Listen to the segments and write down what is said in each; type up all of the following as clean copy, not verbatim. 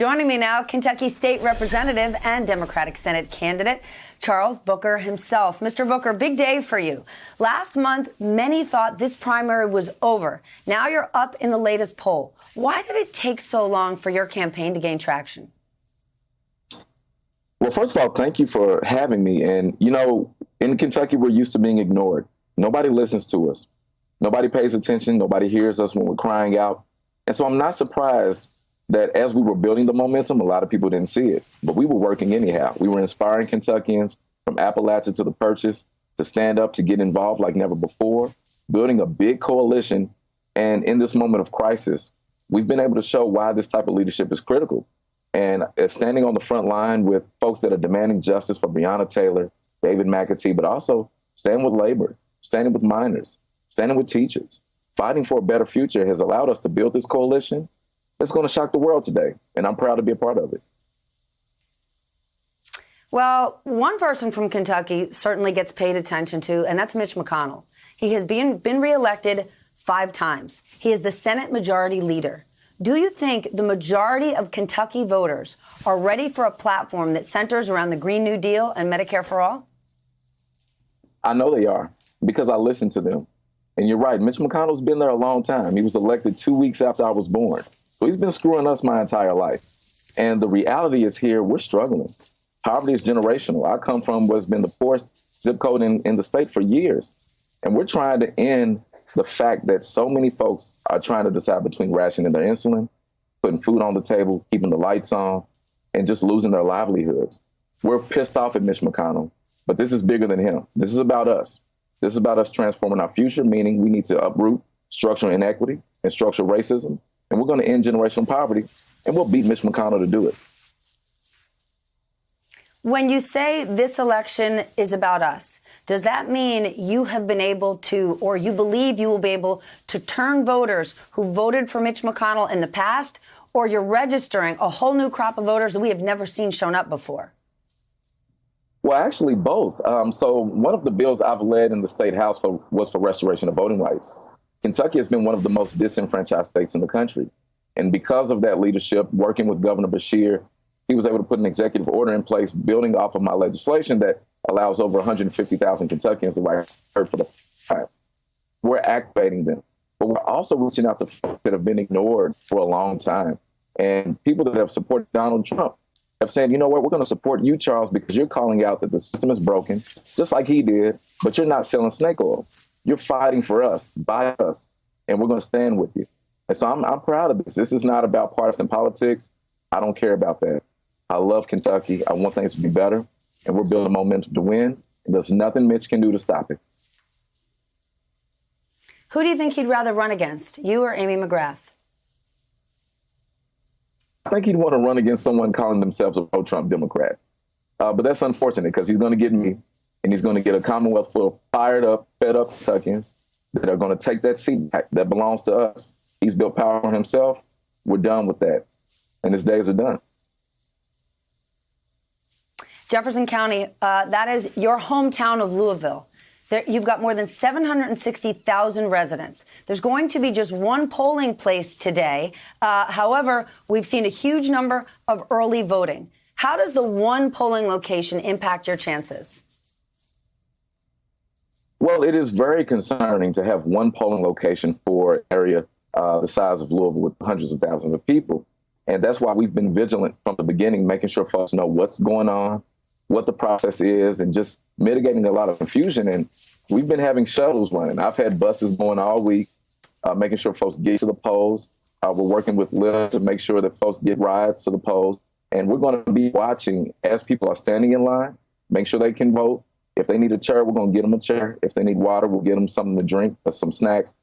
Joining me now, Kentucky State Representative and Democratic Senate candidate, Charles Booker himself. Mr. Booker, big day for you. Last month, many thought this primary was over. Now you're up in the latest poll. Why did it take so long for your campaign to gain traction? Well, first of all, thank you for having me. And, you know, in Kentucky, we're used to being ignored. Nobody listens to us. Nobody pays attention. Nobody hears us when we're crying out. And so I'm not surprised that as we were building the momentum, a lot of people didn't see it, but we were working anyhow. We were inspiring Kentuckians from Appalachia to the Purchase to stand up, to get involved like never before, building a big coalition. And in this moment of crisis, we've been able to show why this type of leadership is critical. And standing on the front line with folks that are demanding justice for Breonna Taylor, David McAtee, but also standing with labor, standing with miners, standing with teachers, fighting for a better future has allowed us to build this coalition. It's going to shock the world today, and I'm proud to be a part of it. Well, one person from Kentucky certainly gets paid attention to, and that's Mitch McConnell. He has been reelected 5 times. He is the Senate Majority Leader. Do you think the majority of Kentucky voters are ready for a platform that centers around the Green New Deal and Medicare for All? I know they are, because I listen to them. And you're right, Mitch McConnell's been there a long time. He was elected 2 weeks after I was born. So he's been screwing us my entire life. And the reality is here, we're struggling. Poverty is generational. I come from what's been the poorest zip code in the state for years. And we're trying to end the fact that so many folks are trying to decide between rationing their insulin, putting food on the table, keeping the lights on, and just losing their livelihoods. We're pissed off at Mitch McConnell, but this is bigger than him. This is about us. This is about us transforming our future, meaning we need to uproot structural inequity and structural racism. And we're going to end generational poverty, and we'll beat Mitch McConnell to do it. When you say this election is about us, does that mean you have been able to, or you believe you will be able to turn voters who voted for Mitch McConnell in the past, or you're registering a whole new crop of voters that we have never seen shown up before? Well, actually, both. So one of the bills I've led in the state house was for restoration of voting rights. Kentucky has been one of the most disenfranchised states in the country. And because of that leadership, working with Governor Beshear, he was able to put an executive order in place, building off of my legislation that allows over 150,000 Kentuckians the right to vote for the first time. We're activating them, but we're also reaching out to folks that have been ignored for a long time. And people that have supported Donald Trump have said, you know what, we're going to support you, Charles, because you're calling out that the system is broken, just like he did, but you're not selling snake oil. You're fighting for us, by us, and we're going to stand with you. And so I'm proud of this. This is not about partisan politics. I don't care about that. I love Kentucky. I want things to be better, and we're building momentum to win. And there's nothing Mitch can do to stop it. Who do you think he'd rather run against, you or Amy McGrath? I think he'd want to run against someone calling themselves a pro-Trump Democrat. But that's unfortunate because he's going to get me, and he's going to get a Commonwealth full of fired up, fed up Kentuckians that are going to take that seat back that belongs to us. He's built power on himself. We're done with that. And his days are done. Jefferson County, that is your hometown of Louisville. You've got more than 760,000 residents. There's going to be just one polling place today. However, we've seen a huge number of early voting. How does the one polling location impact your chances? Well, it is very concerning to have one polling location for an area the size of Louisville with hundreds of thousands of people. And that's why we've been vigilant from the beginning, making sure folks know what's going on, what the process is, and just mitigating a lot of confusion. And we've been having shuttles running. I've had buses going all week, making sure folks get to the polls. We're working with Lyft to make sure that folks get rides to the polls. And we're going to be watching as people are standing in line, make sure they can vote. If they need a chair, we're going to get them a chair. If they need water, we'll get them something to drink or some snacks.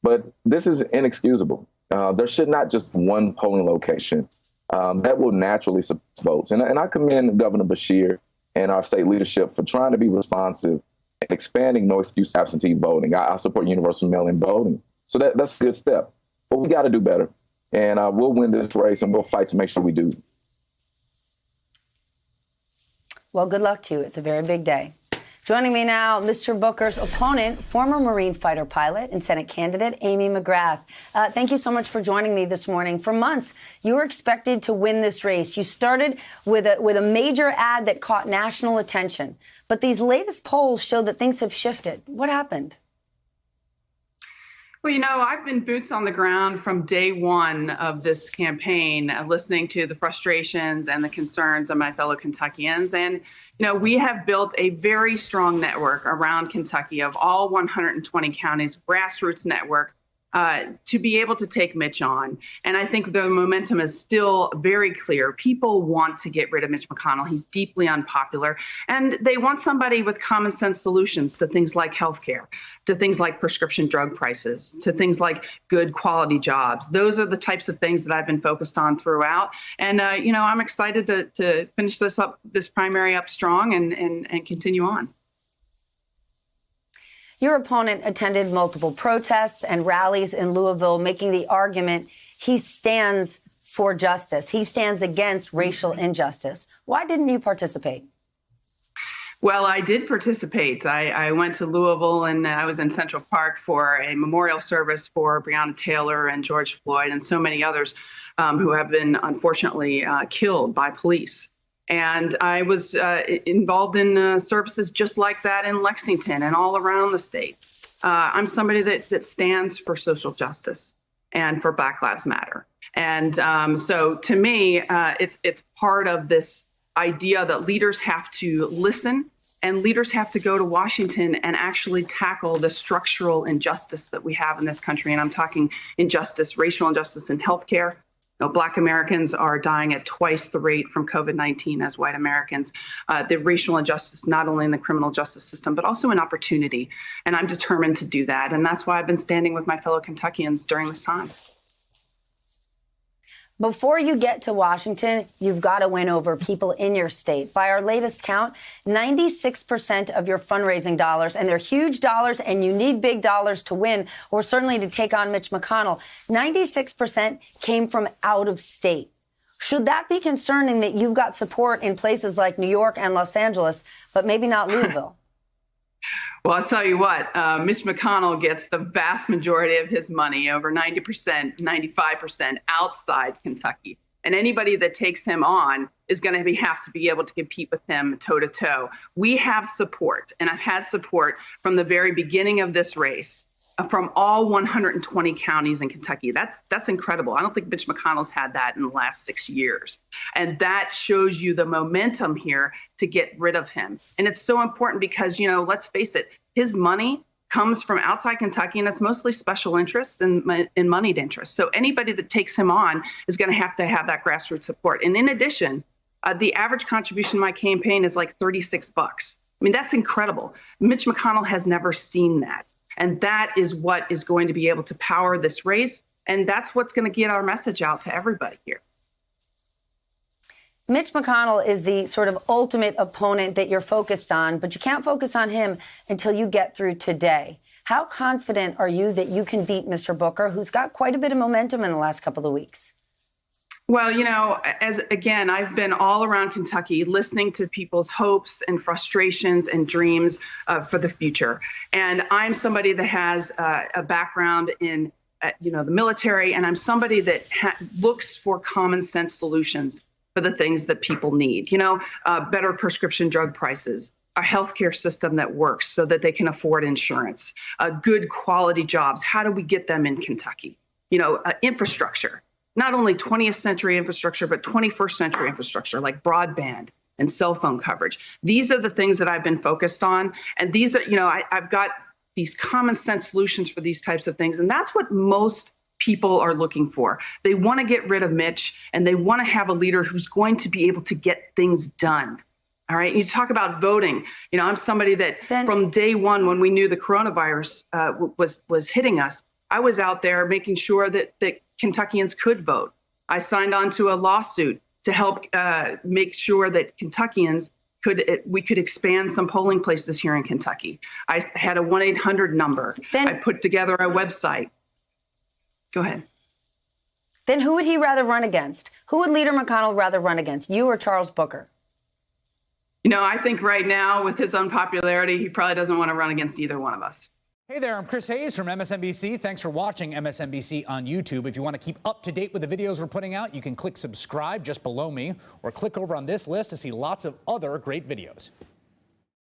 But this is inexcusable. There should not just be one polling location. That will naturally support votes. And I commend Governor Beshear and our state leadership for trying to be responsive and expanding no excuse absentee voting. I support universal mail-in voting. So that's a good step. But we got to do better. And we'll win this race, and we'll fight to make sure we do. Well, good luck to you. It's a very big day. Joining me now, Mr. Booker's opponent, former Marine fighter pilot and Senate candidate Amy McGrath. Thank you so much for joining me this morning. For months, you were expected to win this race. You started with a major ad that caught national attention. But these latest polls show that things have shifted. What happened? Well, I've been boots on the ground from day one of this campaign, listening to the frustrations and the concerns of my fellow Kentuckians. And, we have built a very strong network around Kentucky of all 120 counties, grassroots network, to be able to take Mitch on. And I think the momentum is still very clear. People want to get rid of Mitch McConnell. He's deeply unpopular. And they want somebody with common sense solutions to things like healthcare, to things like prescription drug prices, to things like good quality jobs. Those are the types of things that I've been focused on throughout. And, I'm excited to finish this primary up strong and continue on. Your opponent attended multiple protests and rallies in Louisville, making the argument he stands for justice. He stands against racial injustice. Why didn't you participate? Well, I did participate. I went to Louisville and I was in Central Park for a memorial service for Breonna Taylor and George Floyd and so many others who have been unfortunately killed by police. And I was involved in services just like that in Lexington and all around the state. I'm somebody that stands for social justice and for Black Lives Matter. And so to me, it's part of this idea that leaders have to listen and leaders have to go to Washington and actually tackle the structural injustice that we have in this country. And I'm talking injustice, racial injustice in healthcare. Black Americans are dying at twice the rate from COVID-19 as white Americans. The racial injustice, not only in the criminal justice system, but also in opportunity. And I'm determined to do that. And that's why I've been standing with my fellow Kentuckians during this time. Before you get to Washington, you've got to win over people in your state. By our latest count, 96% of your fundraising dollars, and they're huge dollars, and you need big dollars to win, or certainly to take on Mitch McConnell, 96% came from out of state. Should that be concerning that you've got support in places like New York and Los Angeles, but maybe not Louisville? Well, I'll tell you what, Mitch McConnell gets the vast majority of his money, over 90%, 95% outside Kentucky. And anybody that takes him on is going to have to be able to compete with him toe to toe. We have support, and I've had support from the very beginning of this race from all 120 counties in Kentucky. That's incredible. I don't think Mitch McConnell's had that in the last 6 years. And that shows you the momentum here to get rid of him. And it's so important because, let's face it, his money comes from outside Kentucky, and it's mostly special interests and moneyed interests. So anybody that takes him on is going to have that grassroots support. And in addition, the average contribution to my campaign is like $36. I mean, that's incredible. Mitch McConnell has never seen that. And that is what is going to be able to power this race. And that's what's going to get our message out to everybody here. Mitch McConnell is the sort of ultimate opponent that you're focused on, but you can't focus on him until you get through today. How confident are you that you can beat Mr. Booker, who's got quite a bit of momentum in the last couple of weeks? Well, I've been all around Kentucky listening to people's hopes and frustrations and dreams for the future. And I'm somebody that has a background in, the military, and I'm somebody that looks for common sense solutions for the things that people need. Better prescription drug prices, a healthcare system that works so that they can afford insurance, good quality jobs. How do we get them in Kentucky? Infrastructure. Not only 20th century infrastructure, but 21st century infrastructure like broadband and cell phone coverage. These are the things that I've been focused on. And these are, I've got these common sense solutions for these types of things. And that's what most people are looking for. They want to get rid of Mitch, and they want to have a leader who's going to be able to get things done. All right. You talk about voting. I'm somebody that from day one, when we knew the coronavirus was hitting us, I was out there making sure that Kentuckians could vote. I signed on to a lawsuit to help make sure that Kentuckians we could expand some polling places here in Kentucky. I had a 1-800 number. I put together a website. Go ahead. Then who would he rather run against? Who would Leader McConnell rather run against, you or Charles Booker? You know, I think right now with his unpopularity, he probably doesn't want to run against either one of us. Hey there, I'm Chris Hayes from MSNBC. Thanks for watching MSNBC on YouTube. If you want to keep up to date with the videos we're putting out, you can click subscribe just below me or click over on this list to see lots of other great videos.